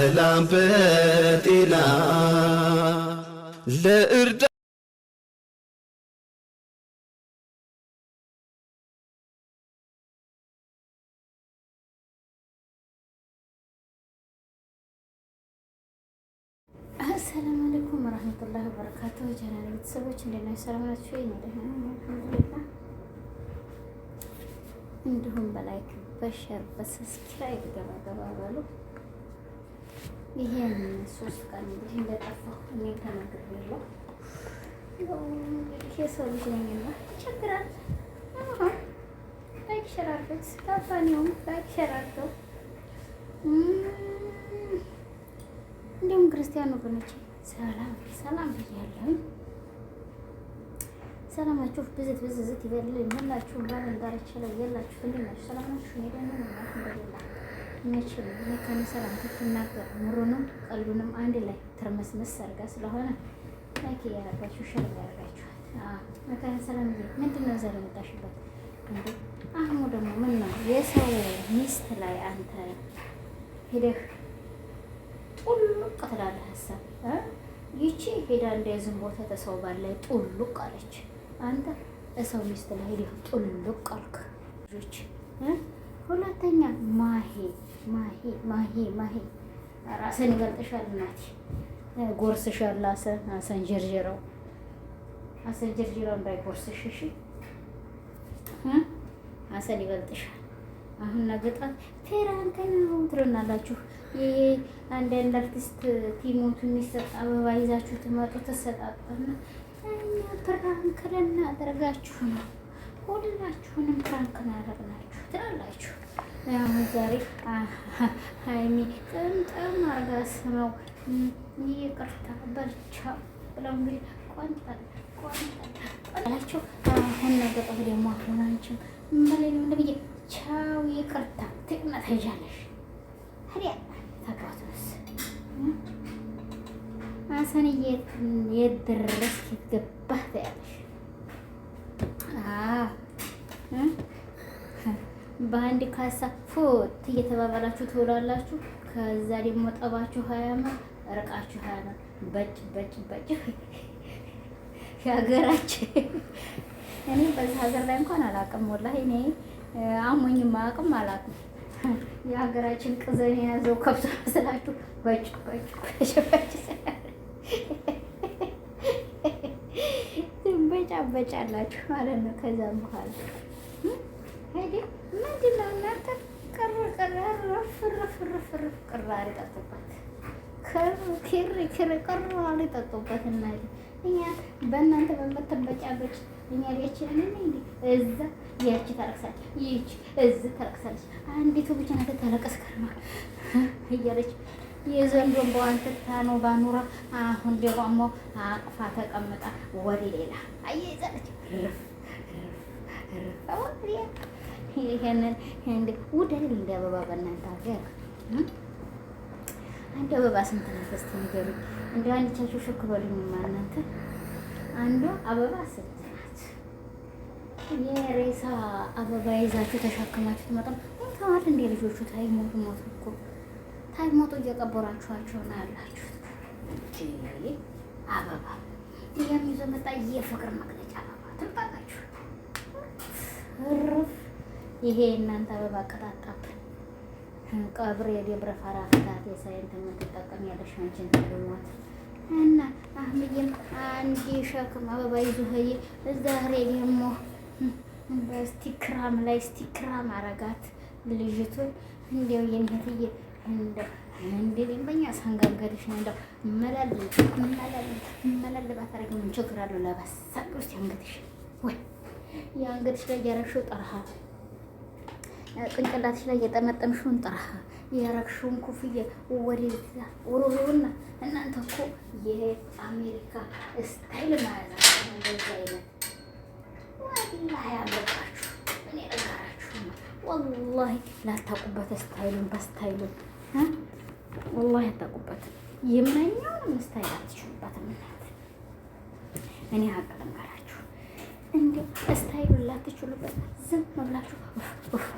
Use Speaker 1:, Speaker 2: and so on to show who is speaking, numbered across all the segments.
Speaker 1: በሰላም በጤና ለእርዳ
Speaker 2: አሰላሙ አለይኩም ወራህመቱላሂ ወበረካቱሁ። ቻናል ቤተሰቦች እንዴት ናችሁ? ሰላም ናችሁ? አልሐምዱሊላህ። እንዲሁም በላይክ በሸር በሰብስክራይብ ገባ በሉ። ይሄን 3 ቀን እንግዲህ እንደጠፋሁ እኔ ተናግሬያለሁ። እንግዲህ የሰው ልጅ ነኝና ይቸግራል። ላይክ ሸር አድርጉት። ታፋኒውም ላይክ ሸር አድርገው። እንዲሁም ክርስቲያን ወገኖቼ ሰላም ብያለሁ። ሰላማችሁ ብዝት ይበልልኝ። ሁላችሁም ባለን ዳርቻ ላይ ያላችሁ እንዴት ናችሁ? ሰላም ናችሁ? እኔ ደህና ነኝ አልሐምዱሊላህ። መቼም መካነ ሰላም ትናገር ኑሮንም ቀልዱንም አንድ ላይ ትርመስመስ አድርጋ ስለሆነ ላይክ እያደረጋችሁ ሸር እያደረጋችሁ መካነ ሰላም ምንድን ነው ዛሬ መጣሽበት እንዴ? አህሙ ደግሞ ምን ነው የሰው ሚስት ላይ አንተ ሄደህ ጡሉቅ ትላለህ? ሀሳብ ይቺ ሄዳ እንደዝም ቦታ ተሰው ባል ላይ ጡሉቅ አለች። አንተ እሰው ሚስት ላይ ሄደህ ጡሉቅ አልክ። ልጆች ሁለተኛ ማሄ ራስን ይበልጥሻል። እናቴ ጎርስሻል። አሰንጀርጀረው እንዳይጎርስሽ እሺ። አሰን ይበልጥሻል። አሁን ነገጣት ፌራንከ ነው ትሉናላችሁ። ይሄ አንዳንድ አርቲስት ቲሞቱ የሚሰጥ አበባ ይዛችሁ ትመጡ ተሰጣጣና እኛ ፕራንክ ልናደርጋችሁ ነው፣ ሁላችሁንም ፕራንክ እናደርግናችሁ ትላላችሁ። አሁን ዛሬ ሀይሚ ጥምጥም አርጋ ስመው ይቅርታ በልቻ ብለው እንግዲህ ቆንጣላቸው። አሁን ነገጣት ደግሞ አሁን አንቺም በሌላ እንደብዬ ቻው ይቅርታ ትቅመት ሄጃለሽ ሀዲያ ታውቃቱስ አሰንዬ የድረስ ይገባህ ታያለሽ። በአንድ ካሳ ፎት እየተባባላችሁ ትውላላችሁ። ከዛ ደግሞ ጠባችሁ 20 ዓመት እርቃችሁ 20 ዓመት በጭ የሀገራችን እኔ በዚህ ሀገር ላይ እንኳን አላውቅም። ወላሂ እኔ አሞኝም አያውቅም አላውቅም። የሀገራችን ቅዘን የያዘው ከብት መስላችሁ በጭ በጫላችሁ ማለት ነው። ከዛም በኋላ ሄዲ ምንድን ነው እናንተ ቅራሪ ጠጡበት ጠጡበት። እናቴ እኛ በእናንተ በምትበጫበጭ እኛ ሊያችንን እንዴ እዛ ያቺ ታለቅሳለች፣ ይቺ እዚህ ታለቅሳለች። አንዲቱ ብቻ ናት ታለቅስ ከርማ እያለች የዘንዶን በዋንትታ ነው ባኑራ። አሁን ደግሞ አቅፋ ተቀምጣ ወደ ሌላ አያይዛለች። ይሄንን እንደ ውደል እንደ አበባ በእናንተ ሀገር አንድ አበባ ስንት ናት? እስኪ ንገሩኝ። እንደ አንቻችሁ ሹክ በሉኝማ እናንተ። አንዷ አበባ ስንት ናት? የሬሳ አበባ ይዛችሁ ተሸክማችሁ ትመጣ ሞተዋል እንደ ልጆቹ ታይሞቱ ሞቱ እኮ ታይሞቱ እየቀበራችኋቸው ነው ያላችሁት። አበባ የሚይዞ መጣ የፍቅር መግለጫ አበባ ትልጣላችሁ። እርፍ ይሄ እናንተ አበባ ቀጣጣብን ቀብር የደብረ ፋራ ፍታት የሳይንት የምትጠቀም ያለሽ አንቺን ተልሟት እና አህምዬም አንድ ሸክም አበባ ይዞ ሄይ ዛሬ ደግሞ በስቲክራም ላይ ስቲክራም አረጋት ልጅቱን። እንዲያው የኔትዬ እንደው በእኛ ሳንጋገድሽ ነው እንደው መለል ባታረጊ ምን ችግር አለው? ለበሳቅ ውስጥ ያንገትሽ ወይ የአንገትሽ ላይ ያረግሽው ጠርሃ ቅንቅላትሽ ላይ የጠመጠምሽውን ጠርሃ ያረግሽውን ኩፍያ ወደዛ ወሮሮና እናንተ እኮ የአሜሪካ ስታይል ማያዛችሁ እንደዚህ አይነት ወላሂ አለባችሁ። እኔ እጋራችሁ ወላሂ ላታውቁበት ስታይሉን በስታይሉን ወላሂ አታውቁበትም። የምናኛውንም ስታይል አትችሉበትም እናንተ። እኔ ሀቅ ልንገራችሁ እንዲሁ ስታይሉን ላትችሉበት ዝም ብላችሁ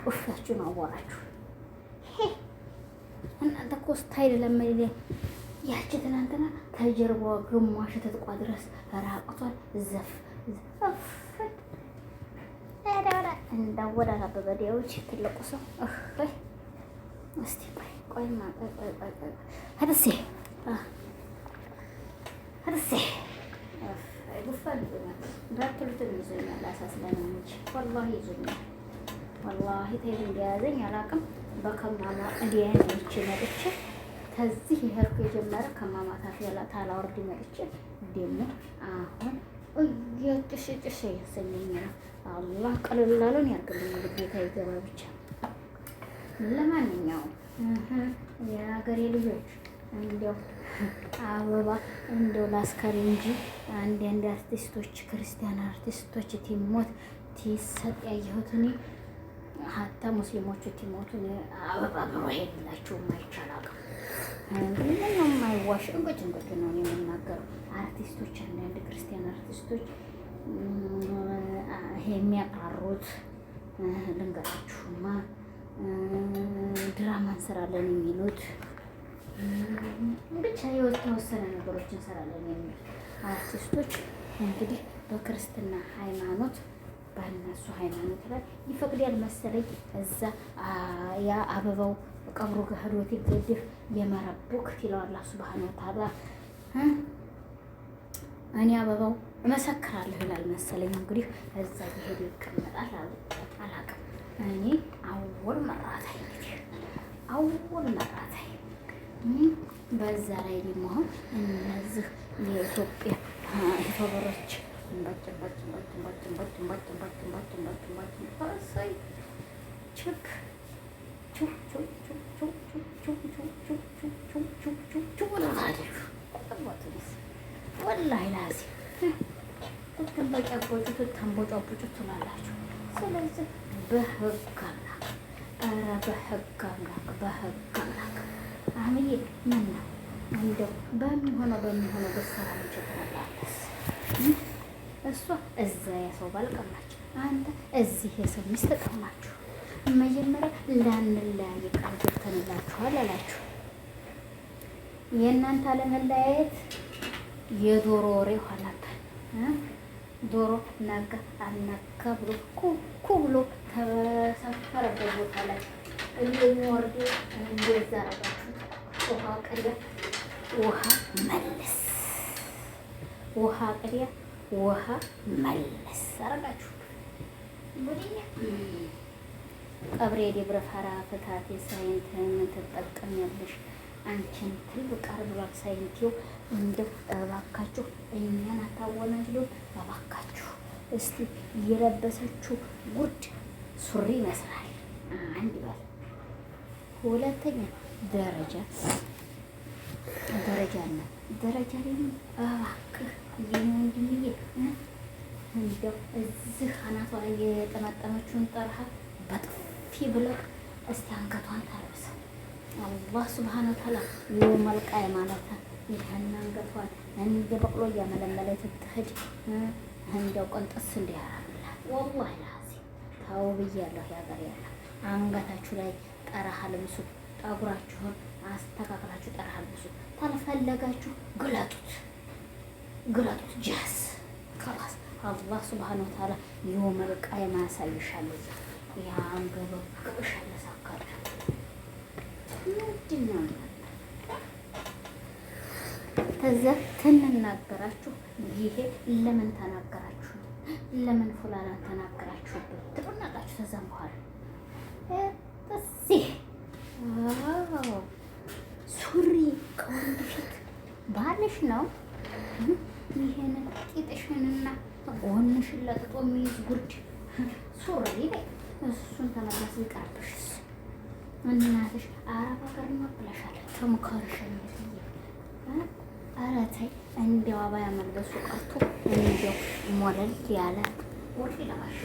Speaker 2: ውፍታችሁን አወራችሁ። እናንተ እኮ ስታይል ለመሌ ያቺ ትናንትና ከጀርባዋ ግማሽ ተጥቋ ድረስ ራቁቷል። ዘፍ ዘፍ እንዳወዳት አበበ ዲያዎች ትልቁ ሰው እስቲ ቆይማ ህድሴ ጉፋን ይዞኛል እንዳትሉትን ይዞኛል። አሳስለናች ወላሂ ይዞኛል። ወላሂ ተይዝ እንደያዘኝ አላውቅም። በከማማ እንዲያንች መጥቼ ከዚህ ይሄርኩ የጀመረ ከማማ ታላወርድ መጥቼ ደግሞ አሁን እየጭሽ ያሰኘኝ ነው። አላህ ቀለላሉን ያርግልኝ። ልቤታ ይገባ ብቻ። ለማንኛውም የሀገሬ ልጆች እንደው አበባ እንደው ላስከሬ እንጂ አንድ አርቲስቶች ክርስቲያን አርቲስቶች ቲሞት ቲሰጥ ያየሁት እኔ ሀታ ሙስሊሞቹ ቲሞቱ አበባ በሄድላቸው አይቻል አቅም ምንም የማይዋሽ እንቆጭ ነው የምናገረው። አርቲስቶች አንዳንድ ክርስቲያን አርቲስቶች ይሄ የሚያቃሩት ልንገራችሁማ ድራማ እንሰራለን የሚሉት ብቻ የተወሰነ ነገሮች እንሰራለን የሚሉት አርቲስቶች እንግዲህ በክርስትና ሃይማኖት በእነሱ ሃይማኖት ላይ ይፈቅዳል መሰለኝ። እዛ ያ አበባው ቀብሩ ጋር ሄዶት ይገድፍ የመረቡክ ይለው አላህ ሱብሃነሁ ወተዓላ። እኔ አበባው እመሰክራለሁ ይላል መሰለኝ። እንግዲህ እዛ ይሄድ ይቀመጣል አላውቅም። እኔ አወል መራታይ በዛ ላይ ደግሞ አሁን እነዚህ የኢትዮጵያ ዩቲዩበሮች ወላሂ ላዚ ተንቦጫቦጩ ትላላችሁ። ስለዚህ በህግ አምላክ ኧረ በህግ አምላክ አህምዬ ምን ነው እንደው በሚሆነው በሰራ እንችላለስ። እሷ እዛ የሰው ባል ቀማች፣ አንተ እዚህ የሰው ሚስት ቀማችሁ። መጀመሪያ ላንለያይ ቃል ገብተንላችኋል አላችሁ። የእናንተ አለመለያየት የዶሮ ወሬ ሆነብን። ዶሮ ነጋ አልነጋ ብሎ ኩኩ ብሎ ተሰፈረበት ቦታ ላይ የሚወርድ እንደዛ አረጋችሁ። ውሃ ቅሪያ ውሃ መልስ፣ ውሃ ቅሪያ ውሃ መልስ አረጋችሁ። ቀብሬ ደብረ ፈራ ፍታት ሳይንት ምን ትጠቀሚያለሽ አንቺን ትልቅ ቃል ብሏል ሳይንቲው። እንደው እባካችሁ እኛን አታወናጅሉ እባካችሁ። እስቲ የለበሰችው ጉድ ሱሪ ይመስላል። አንድ ባል ሁለተኛ ደረጃ ላይ እባክህ ወንድምዬ እንደው እዚህ አናቷ ላይ የጠመጠመችውን ጠርሃ በጥፊ ብለህ እስቲ አንገቷን ታለብሰው። አላህ ሱብሃነሁ ወተዓላ የውመል ቂያማ ማለት ይሄን አንገቷን እንደ በቅሎ እያመለመለ ትትሄድ እንደው ቆንጠስ እንዲያራምላት ወላሂ ላዚም ታው ብያለሁ። ያገር ያለ አንገታችሁ ላይ ጠረሃ ልብሱ፣ ጠጉራችሁን አስተካክላችሁ ጠረሃ ልብሱ። ታልፈለጋችሁ ግለጡት ጃስ ከላስ አላህ ሱብሃነሁ ወተዓላ የውመል ቂያማ ያሳይሻል። ያንገበግብሻል ሳካለ ምንድን ነው ከዛ ትንናገራችሁ። ይሄ ለምን ተናገራችሁ? ለምን ፉላላን ተናገራችሁበት ትሉናላችሁ። ከዛም በኋላ እዚህ ሱሪ ከወንድ ፊት ባልሽ ነው ይሄንን ቂጥሽንና ጎንሽን ለጥጦ የሚይዝ ጉርድ ሱሪ ላይ እሱን ተመላስ ይቀርብሽስ እናትሽ አረብ ሀገር ነው ብለሻል። ተምከርሽን ኧረ ተይ እንዲያው አባያ መልበሱ ቀርቶ እንዲያው ሞለል ያለ ጉርድ ለባሽ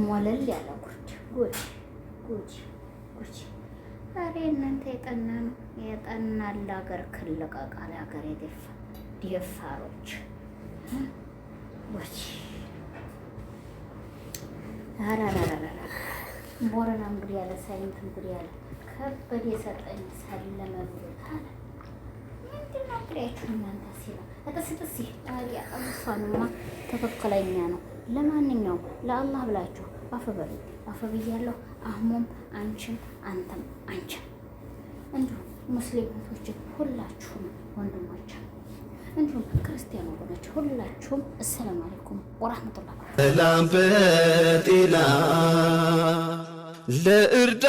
Speaker 2: ሞለል ያለ ጉድ። ኧረ እናንተ የጠና ነው የጠናል ሀገር ክልቀቃል ሀገር የደፋሮች ጉድ። ቦረና እንግዲህ ያለ ሳይንት እንግዲህ ያለ ከበደ የሰጠኝ ሰለመ ብሎታል። ምንድን ነው ፍሬያችሁ እናንተ ሲላ እጥስጥስ እሷንማ ትክክለኛ ነው። ለማንኛውም ለአላህ ብላችሁ አፈበሉ አፈብያለሁ። አህሙም አንቺም አንተም አንቺም እንዲሁም ሙስሊም እህቶችን ሁላችሁም ወንድሞች እንዲሁም ክርስቲያን ወገኖች ሁላችሁም አሰላሙ አለይኩም ወራህመቱላህ።
Speaker 1: ሰላም በጤና ለእርዳ